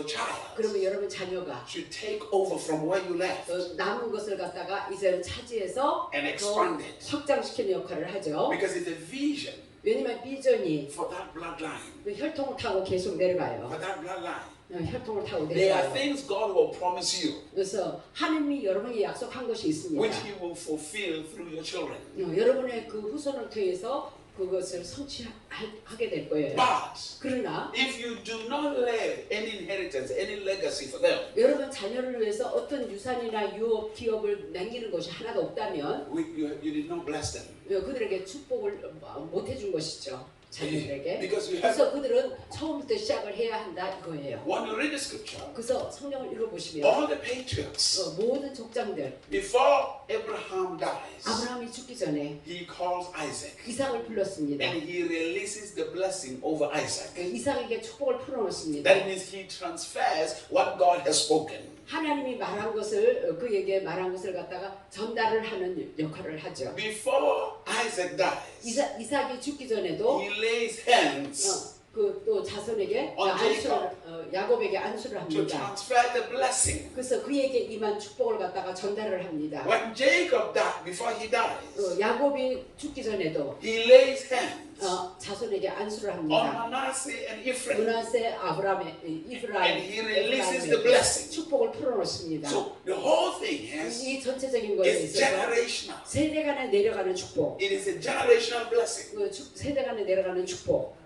child 그러면 여러분 자녀가 should take over from where you left 남은 것을 갖다가 이제는 차지해서 and 더 expand it. 확장시키는 역할을 하죠. Because it's a vision 왜냐면 비전이 for that bloodline. 그 혈통을 타고 계속 내려가요. For that bloodline. 혈통을 타고 There are 내려가요. things God will promise you, 그래서 하나님이 여러분에게 약속한 것이 있습니다. which He will fulfill through your children. 여러분의 그 후손을 통해서 그것을 성취하게 될 거예요. But 그러나 if you do not leave any inheritance, any legacy for them, 여러분 자녀를 위해서 어떤 유산이나 유업, 기업을 남기는 것이 하나도 없다면 you did not bless them. 그들에게 축복을 못 해준 것이죠. 자녀들에게. Because you have, 그래서 그들은 처음부터 시작을 해야 한다 이거예요. when you read the scripture, 그래서 성경을 읽어보시면 all the patriots, 모든 족장들 before Abraham dies, 아브라함이 죽기 전에 he calls Isaac 이삭을 불렀습니다. and he releases the blessing over Isaac. 이삭에게 축복을 풀어놓습니다. That means he transfers what God has spoken. 하나님이 말한 것을 그에게 말한 것을 갖다가 전달을 하는 역할을 하죠. Before Isaac dies, 이삭이 죽기 전에도 he lays hands 그 또 자손에게 On 안수를 야곱에게 안수를 to 합니다. transfer the blessing. 그래서 그에게 임한 축복을 갖다가 전달을 합니다. When Jacob died, before he dies, 야곱이 죽기 전에도 he lays hands 자손에게 안수를 on 합니다. Manasseh and Ephraim. 문하세 아브라함의 And he releases the blessing. 축복을 풀어놓습니다. So the whole thing is 전체적인 것에 is 있어서 generational. 세대간에 내려가는 축복, It is a generational blessing. 세대간에 내려가는 축복.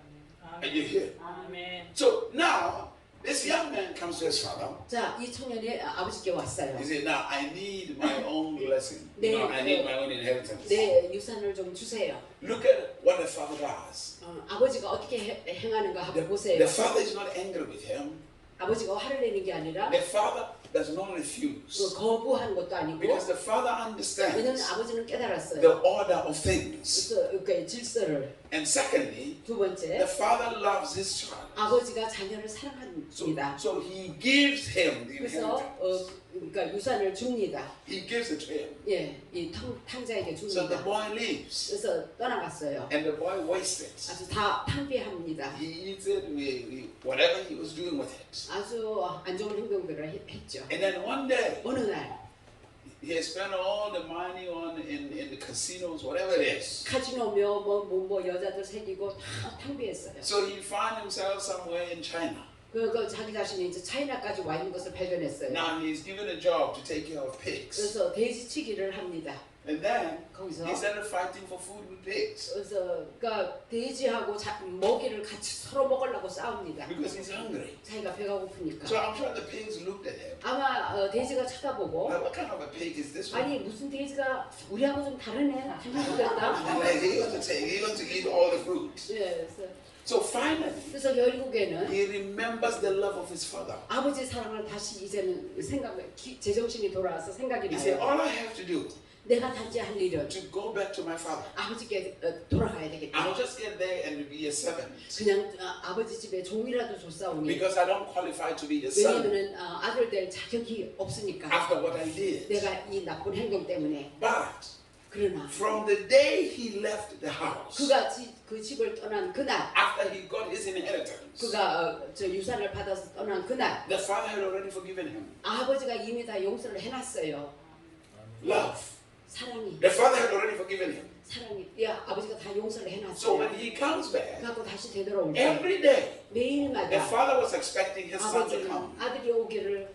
Are you here? Amen. So now this young man comes to his father. 자, 이 청년이 아버지께 왔어요. He said, "Now I need my own blessing. 네, I need my own inheritance." 내 유산을 좀 주세요. Look at what the father does. 아버지가 어떻게 행하는가 한번 The 보세요. father is not angry with him. 아버지가 화를 내는 게 아니라 The father does not refuse 거부하는 것도 아니고, because the father 왜냐면 understands 아버지는 깨달았어요. the order of things. 그래서 그 질서를. And secondly, 두 the 번째, father loves his child. 아버지가 자녀를 사랑합니다. So he gives him the 그래서 inheritance. 그러니까 유산을 줍니다. He gives it to him. 예, 이 탕자에게 So the 줍니다. boy leaves, 그래서 떠나갔어요. and the boy wastes it. 아주 다 탕비합니다. He eats it with whatever he was doing with it. 아주 안 좋은 행동들을 했죠. And then one day, 어느 날 he has spent all the money on in the casinos, whatever it is. 카지노며 뭐 여자들 새기고 다 탕비했어요. So he found himself somewhere in China. 그 자기 자신이 이제 차이나까지 와 있는 것을 발견했어요. Now he's given a job to take care of pigs. 그래서 돼지치기를 합니다. And then 거기서 he started fighting for food with pigs 그래서 그러니까 돼지하고 먹이를 같이 서로 먹으려고 싸웁니다. because he's hungry. 자기가 배가 고프니까. So I'm sure the pigs looked at him. 아마 돼지가 쳐다보고 Like, what kind of a pig is this one? 아니 무슨 돼지가 우리하고 좀 다르네. 생각했다. Like, he wants to eat all the fruit. 예, So finally, 그래서 결국에는 he remembers the love of his father. 아버지 사랑을 다시 이제는 제정신이 돌아와서 생각이 He said, 나요. all I have to do 내가 단지 할 일은 to go back to my father. 아버지께 돌아가야 되겠다. I'll just get there and be a servant 그냥 아버지 집에 종이라도 줬사오니. because I don't qualify to be a son 왜냐면은 아들 될 자격이 없으니까. after what I did. 내가 이 나쁜 행동 때문에. But 그러나 from the day he left the house, 그가 그 집을 떠난 그날, after he got his inheritance, 그가 저 유산을 받아서 떠난 그날, the father had already forgiven him. 아버지가 이미 다 용서를 해놨어요. Love. 사랑이. The father had already forgiven him. 사랑이. 야, 아버지가 다 용서를 So when 해놨어요. he comes back, 그래갖고 다시 되돌아올 때 every day, the 매일마다 father was expecting his son to 아버지는 come. 아들이 오기를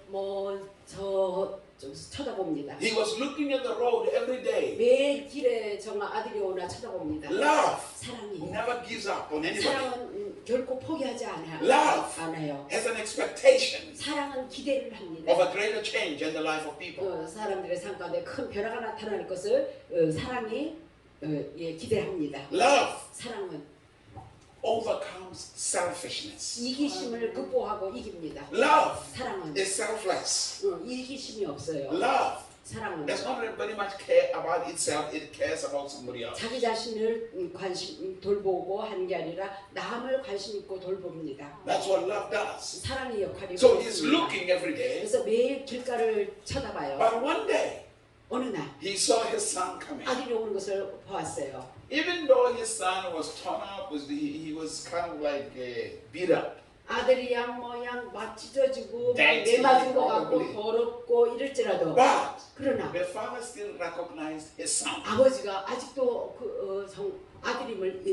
저 쳐다봅니다. He was looking at the road every day. 매일 길에 정말 아들이 오나 쳐다봅니다. Love 사랑이. never gives up on anybody. 사랑은 결코 포기하지 않아요. Love has an expectation 사랑은 기대를 합니다. of a greater change in the life of people. 사람들의 삶 가운데 큰 변화가 나타날 것을 사랑이 기대합니다. Love 사랑은 overcomes selfishness. 이기심을 극복하고 이깁니다. Love 사랑은 is selfless. 이기심이 없어요. Love 사랑은 does not very much care about itself, it cares about somebody else. 자기 자신을 돌보고 하는 게 아니라 남을 관심 있고 돌봅니다. That's what love does. 사랑의 역할이 So he's 그렇습니다. looking every day, 그래서 매일 길가를 쳐다봐요. but one day 어느 날 he saw his son coming. 아들이 오는 것을 보았어요. Even though his son was torn up, he was kind of like beat up. 아들이 양 모양 막 찢어지고 Dirty, 내맞은 것 같고 probably. 더럽고 이럴지라도 But 그러나 the father still recognized his son. 아버지가 아직도 아들임을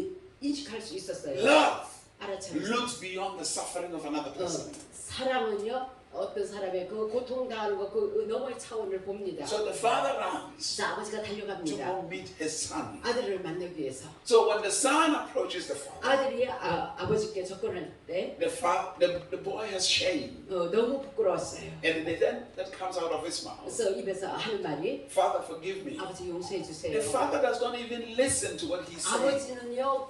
인식할 수 있었어요. Love 알아차렸어요. looks beyond the suffering of another person. 사랑은요 어떤 사람의 그 고통 당하는 것 그 너머의 차원을 봅니다. So the father runs 그래서 아버지가 to 달려갑니다. go meet his son. 아들을 만나기 위해서. So when the son approaches the father, 아들이 아버지께 접근할 때 the boy has shame. 너무 부끄러웠어요. And then that comes out of his mouth. 그래서 입에서 하는 말이 Father, forgive me. 아버지 용서해 주세요. The father does not even listen to what he's saying. 아버지는요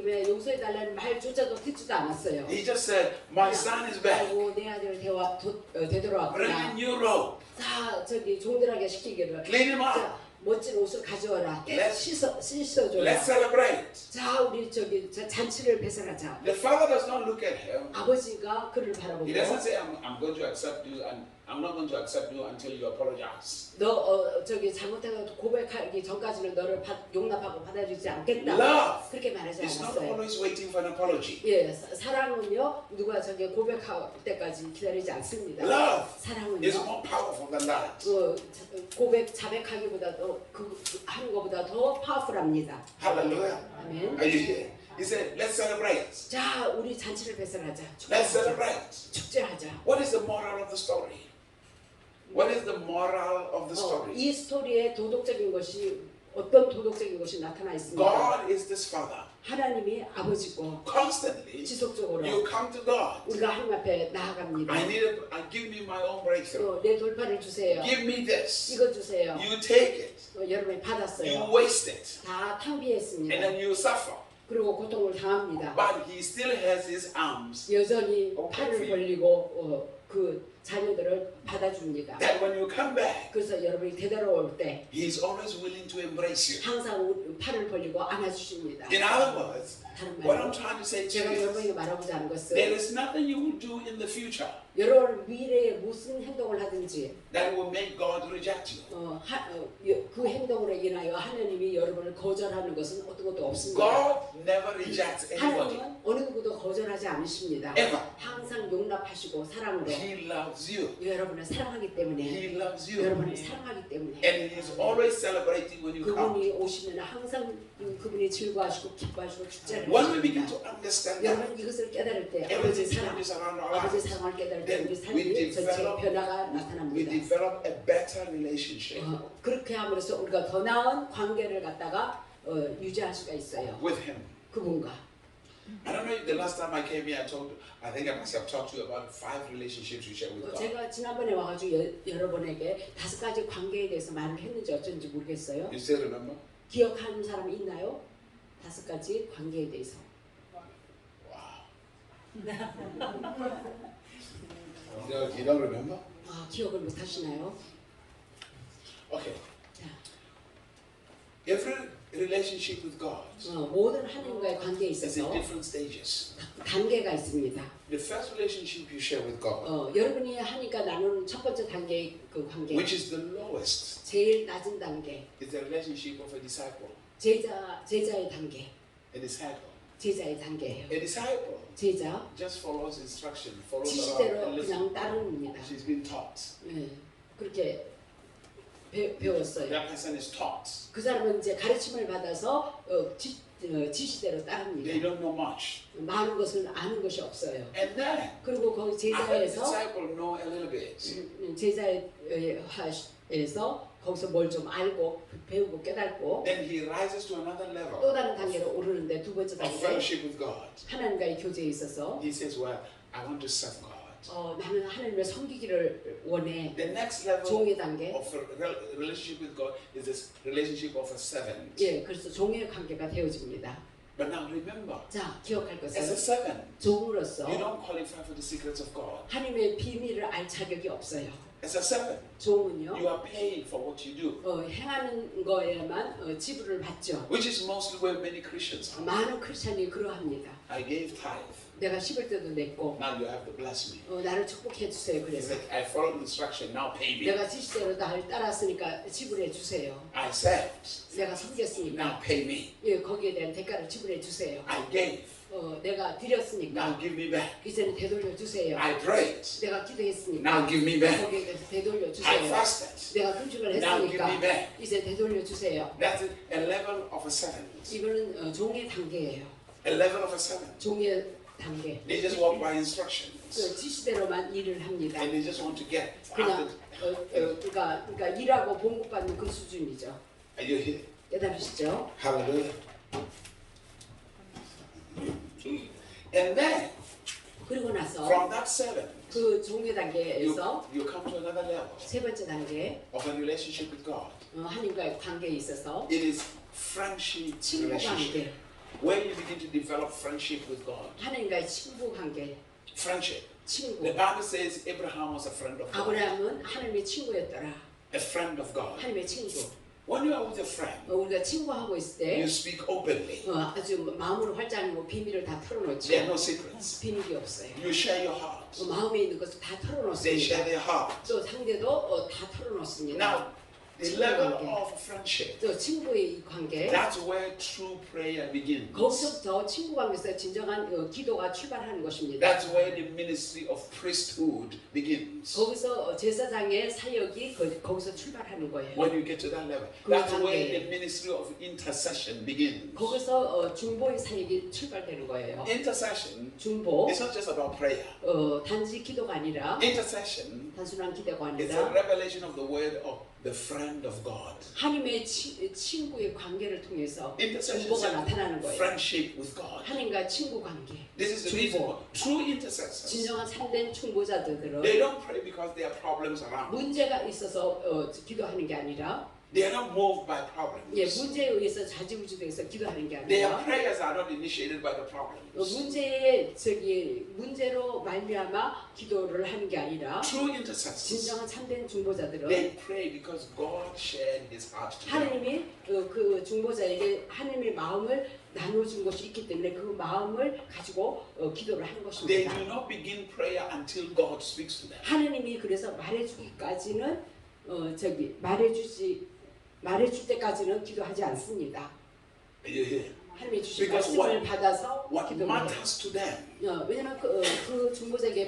왜 용서해 달라는 말조차도 듣지도 않았어요. He just said, my son is back. 아이고 내 아들 Bring 되돌아왔구나. a new robe. 자 종들하게 시키기를. Clean him up. 자, 멋진 옷을 가져와라. 씻어줘라. Let's celebrate. 자 우리 잔치를 배설하자. The father does not look at him. 아버지가 그를 바라보고 He doesn't say, I'm going to accept you and I'm not going to accept you until you apologize. 너 잘못해서 고백하기 전까지는 너를 용납하고 받아주지 않겠다. Love 그렇게 말하지 is not 않았어요. always waiting for an apology. 예, 사랑은요 누가 고백할 때까지 기다리지 않습니다. Love 사랑은요 is more powerful than that. 자백하기보다도 하는 것보다 더 파워풀합니다. Hallelujah. 아멘. Are you here? He said, let's celebrate. 자, 우리 잔치를 배설하자. Let's 축제하자. celebrate. 축제하자. What is the moral of the story? What is the moral of the story? 이 스토리의 도덕적인 것이 어떤 도덕적인 것이 나타나 있습니다. God is this father. 하나님이 아버지고 Constantly, 지속적으로 you come to God. 우리가 하나님 앞에 나아갑니다. Give me my own breakthrough. 내 돌파를 주세요. Give me this. 이거 주세요. You take it. 여러분이 받았어요. You waste it. 다 탕비했습니다. And then you suffer. 그리고 고통을 당합니다. But he still has his arms. 여전히 팔을 벌리고 그 자녀들을 받아줍니다. That when you come back, 그래서 여러분이 되돌아올 때 he's always willing to embrace you. 항상 팔을 벌리고 안아주십니다. In other words, 다른 what I'm 말로 trying to say to 제가 you is, 여러분에게 말하고자 하는 것은 there is nothing you will do in the future 여러분 미래에 무슨 행동을 하든지 that will make God reject you. 그 행동으로 인하여 하나님이 여러분을 거절하는 것은 어떤 것도 없습니다. God never rejects anybody. 하나님은 어느 누구도 거절하지 않으십니다. Ever. 항상 용납하시고 사랑으로 He loves you. 여러분을 사랑하기 때문에. He loves you. 여러분을 사랑하기 때문에. And He is always celebrating when you come. 그분이 오시면 항상 그분이 즐거워하시고 기뻐하시고 축제를 When we begin 하십니다. to understand that, 여러분 이것을 깨달을 때 아버지 everything 사랑, changes around our 아버지 lives. 사랑을 깨달을 때 Then 우리 we 삶이 전체 develop- 변화가 We 나타납니다. develop a better relationship 그렇게 함으로써 우리가 더 나은 관계를 갖다가 유지할 수가 있어요. with Him. 그분과. I don't know if the last time I came here, I think I must have talked to you about 5 relationships we share with God. 제가 지난번에 와가지고 여러분에게 5가지 관계에 대해서 말을 했는지 어쩐지 모르겠어요. You still remember? 기억하는 사람이 있나요? 5가지 관계에 대해서. You don't remember? 기억을 못 하시나요? Okay. 자, Every relationship with God 모든 하나님과의 관계에 is in 있어서 different stages. 단계가 있습니다. The first relationship you share with God, 여러분이 하니까 나누는 첫 번째 단계의 그 관계, which is the lowest, 제일 낮은 단계, is the relationship of a disciple. 제자의 단계, A disciple. 제자의 단계예요. A disciple 제자, just follows instruction, follows 지시대로 around and 그냥 listens. 따릅니다. She's been taught. 예, 그렇게 배웠어요. That person is taught. 그 사람은 이제 가르침을 받아서 지시대로 They 따릅니다. don't know much. 많은 것을 아는 것이 없어요. And then, 그리고 거기 after the 제자에서 disciple know a little bit, 제자에서 거기서 뭘 좀 알고 배우고 깨닫고 then he rises to another 또 level 다른 단계로 오르는데 두 번째 of 단계 fellowship with God. 하나님과의 교제에 있어서 He says, well, I want to serve God. 나는 하나님을 섬기기를 원해. The next level 종의 단계. of a relationship with God is this relationship of a servant. 예, 그래서 종의 관계가 되어집니다. But now remember, 자, 기억할 as a 것은 servant, 종으로서 you don't qualify for the secrets of God. 하나님의 비밀을 알 자격이 없어요. As a servant, 종은요, you are paid for what you do, 행하는 거에만 지불을 받죠. which is mostly where many Christians are. 많은 크리스천이 그러합니다. I gave tithe. 내가 11조도 냈고 Now you have to bless me. 나를 축복해 주세요. It's 그래서 like I followed instruction. Now pay me. 내가 지시대로 나를 따랐으니까 지불해 주세요. I served. 내가 섬겼으니까 Now pay me. 예, 거기에 대한 대가를 지불해 주세요. I gave. 내가 드렸으니까 Now give me back. 이제는 되돌려 주세요. I prayed. 내가 기도했으니까 Now give me back. 거기에 대해서 되돌려 I 주세요. fasted. 내가 금식을 Now give me 했으니까 back. 이제 되돌려 주세요. That's a level of a servant. 이거는 종의 단계예요. A level of a servant. 종의 단계. They just walk by instructions. 그 지시대로만 일을 합니다. And they just want to get 그냥 after. 그러니까 일하고 봉급받는 그 수준이죠. Are you here? 깨달으시죠? Hallelujah. And then 그리고 나서 from that servant, 그 종의 단계에서 you come to another level 세 번째 단계 of a relationship with God. 하나님과의 관계에 있어서 It is friendship 친구 relationship. 관계, When you begin to develop friendship with God, 하나님과의 친구 관계, friendship. 친구. The Bible says Abraham was a friend of God, 아브라함은 하나님의 친구였더라. a friend of God. 하나님의 친구. When you are with a friend, 우리가 친구하고 있을 때 you speak openly. 아주 마음으로 활짝이고 비밀을 다 털어놓죠. There are no secrets. 비밀이 없어요. You share your heart. 마음에 있는 것을 다 They 털어놓습니다. share their heart. 또 상대도 다 털어놓습니다. Now, the level of friendship, 또 친구의 이 관계, that's where true prayer begins. 거기서부터 친구 관계에서 진정한 기도가 출발하는 것입니다. That's where the ministry of priesthood begins. 거기서 제사장의 사역이 거기서 출발하는 거예요. When you get to that level, that's where the ministry of intercession begins. 거기서 중보의 사역이 출발되는 거예요. Intercession 중보, is not just about prayer. 단지 기도가 아니라 Intercession 단순한 기도가 is a 아니라 revelation of the word of the friend of God. 하나님의 친구의 관계를 통해서 Intercession 중보가 is 나타나는 거예요. friendship with God. 하나님과 친구 관계. This is the reason 중보. why true intercessors, 진정한 참된 중보자들은 they don't pray because there are problems around. 문제가 있어서 기도하는 게 아니라 They are not moved by 예, problems. 문제에 의해서 자지우지돼서 기도하는 게 Their 아니라 prayers are not initiated by the problems. 문제로 말미암아 기도를 하는 게 아니라 True intercessors, 진정한 참된 중보자들은 they pray because God shared His heart to them. 하나님이 그 중보자에게 하나님의 마음을 나눠준 것이 있기 때문에 그 마음을 가지고 기도를 하는 They 것입니다. do not begin prayer until God speaks to them. 하나님이 그래서 말해주기까지는 말해줄 때까지는 기도하지 않습니다. Are you here? 하나님이 주신 Because 말씀을 받아서 what 기도를 해요. matters to them 왜냐면 그 중보자에게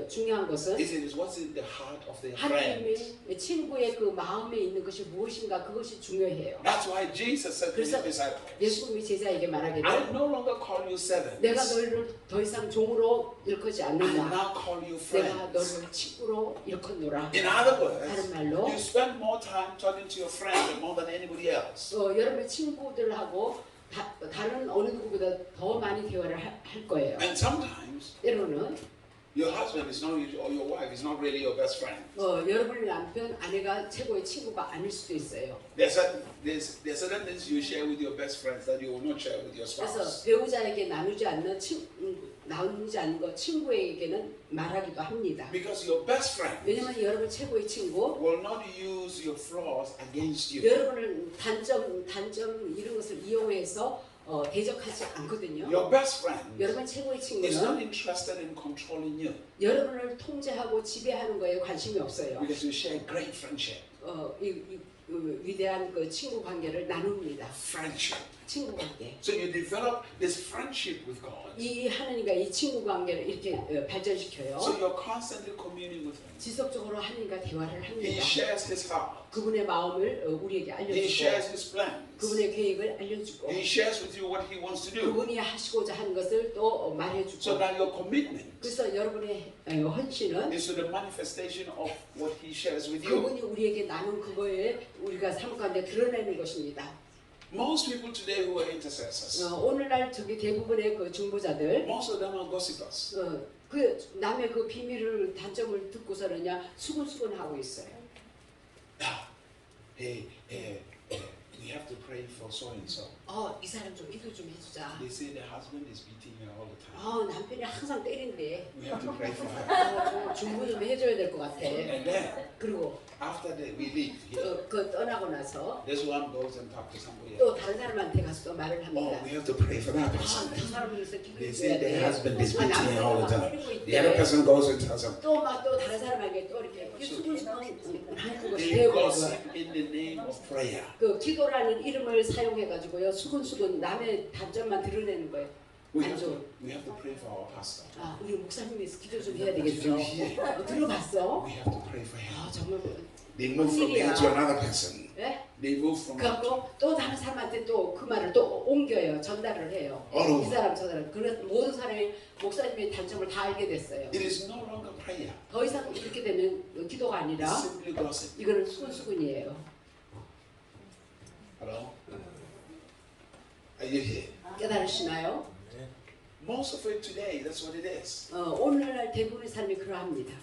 중요한 것은 is what's in the heart of their friend. 하나님의 친구의 그 마음에 있는 것이 무엇인가 그것이 중요해요. That's why Jesus said to his 그래서 disciples, 예수님이 제자에게 말하기를 I no longer call you 내가 servants. 너희를 더 이상 종으로 일컫지 I 않는다. now call you 내가 friends. 너를 친구로 일컫노라. In other words, 다른 말로 you spend more time talking to your friends more than anybody else. 여러분의 친구들하고 다른 어느 누구보다 더 많이 대화를 할 거예요. And sometimes 때로는 your husband is not or your wife is not really your best friend. 여러분의 남편, 아내가 최고의 친구가 아닐 수도 있어요. There's certain things you share with your best friends that you will not share with your 그래서 spouse. 배우자에게 나누지 않는 거 친구에게는 말하기도 합니다. Because your best friend 왜냐면 여러분 최고의 친구, will not use your flaws against you. 여러분은 단점 이런 것을 이용해서 대적하지 않거든요. Your best friend 여러분 최고의 is not 친구는 interested in controlling you 여러분을 통제하고 지배하는 거에 관심이 없어요. because you share great friendship. 위대한 그 친구 관계를 나눕니다. Friendship. 친구 관계. So you develop this friendship with God. 이 하나님과 이 친구 관계를 이렇게 발전시켜요. So you're constantly communing with Him. 지속적으로 하나님과 대화를 He 합니다. shares His heart. 그분의 마음을 우리에게 He 알려주고 shares His plans. 그분의 계획을 알려주고 He shares with you what He wants to do. 그분이 하시고자 하는 것을 또 So 말해주고 that your commitment 그래서 여러분의 헌신은 is to the manifestation of what He shares with you. 그분이 우리에게 나눈 그거에 우리가 삶 가운데 드러내는 것입니다. Most people today who are intercessors, 오늘날 저기 대부분의 그 중보자들 most of them are gossipers. 그 남의 그 비밀을 단점을 듣고서는요 수근수근하고 있어요. Hey, we have to pray for so and so. 이 사람 좀 기도 좀 해주자. They say the husband is beating her all the time. 남편이 항상 때린대. We have to pray for her. 중보 좀 해줘야 될 것 같아. And then 그리고 after that we leave here. 그 떠나고 나서 This one goes and talks to somebody else. 또 다른 사람한테 가서 또 말을 Oh, 합니다. we have to pray for that person. 그 사람을 위해서 They 기도해줘야 say 돼. their husband is beating her all the time. 때리고 The other 있대. person goes and tells them. 또 다른 사람에게 또 이렇게 수근수근 하는 것이 They 되고 gossip in the name of prayer. 그 기도라는 이름을 사용해 가지고요 수근수근 남의 단점만 드러내는 거예요. We 안 have 좋은. to pray for our pastor. 우리 목사님 위해서 기도 좀 해야 되겠죠. Did you hear? 들어봤어? We have to pray for him. 정말. They move from me to another person. 예? They move from me. 그래갖고 또 다른 사람한테 또 그 말을 또 옮겨요. 전달을 해요. 어려워. 이 사람 저 사람. 그래서 모든 사람이 목사님의 단점을 다 알게 됐어요. It is no longer prayer. 더 이상 이렇게 되면 기도가 아니라 It's simply gossip. 이거는 수근수근이에요. Hello? Are you here? 깨달으시나요? Most of it today, that's what it is. 오늘날 대부분의 삶이 그러합니다.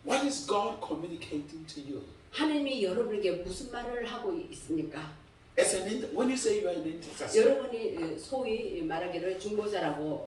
What is God communicating to you? 하나님이 여러분에게 무슨 말을 하고 있습니까? When you say you are an intercessor, 여러분이 소위 말하기를 중보자라고